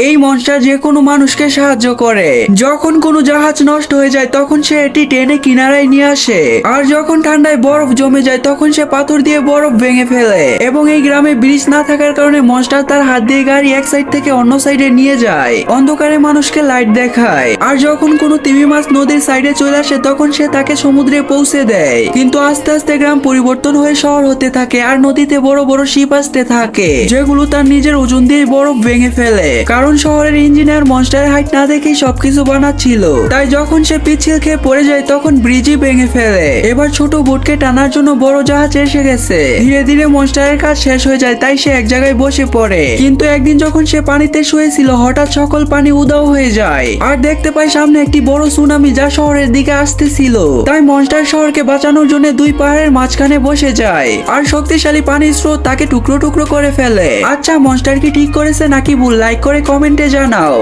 এই মনস্টার যে কোনো মানুষকে সাহায্য করে। যখন কোনো জাহাজ নষ্ট হয়ে যায় তখন সে এটি টেনে কিনারায় নিয়ে আসে, আর যখন ঠান্ডায় বরফ জমে যায় তখন সে পাথর দিয়ে বরফ ভেঙে ফেলে। এবং এই গ্রামে ব্রিজ না থাকার কারণে মনস্টার তার হাত দিয়ে গাড়ি এক সাইড থেকে অন্য সাইডে নিয়ে যায়, অন্ধকারে মানুষকে লাইট দেখায়। আর যখন কোনো তিমি মাছ নদীর সাইডে চলে আসে তখন সে তাকে সমুদ্রে পৌঁছে দেয়। কিন্তু আস্তে আস্তে গ্রাম পরিবর্তন হয়ে শহর হতে থাকে, আর নদীতে বড় বড় শিপ আসতে থাকে যেগুলো তার নিজের ওজন দিয়ে বরফ ভেঙে ফেলে। কারণ শহরের ইঞ্জিনিয়ার মনস্টারের হাইট না দেখেই সবকিছু বানাচ্ছিল, তাই যখন সে পিছিল খেয়ে পড়ে যায় তখন ব্রিজই ভেঙে ফেলে। এবার ছোট বোটকে টানার জন্য বড় জাহাজ এসে গেছে। ধীরে ধীরে মনস্টারের কাজ শেষ হয়ে যায়, তাই সে এক জায়গায় বসে পড়ে। কিন্তু একদিন যখন সে পানিতে শুয়েছিল হঠাৎ সকল পানি উধাও হয়ে যায়, আর দেখতে পায় সামনে একটি বড় সুনামি যা শহরের দিকে আসতেছিল। তাই মনস্টার শহরকে বাঁচানোর জন্য দুই পাহাড়ের মাঝখানে বসে যায়, আর শক্তিশালী পানির স্রোত তাকে টুকরো টুকরো করে ফেলে। আচ্ছা, মনস্টার কি ঠিক করেছে নাকি ভুল? লাইক করে কমেন্টে জানাও।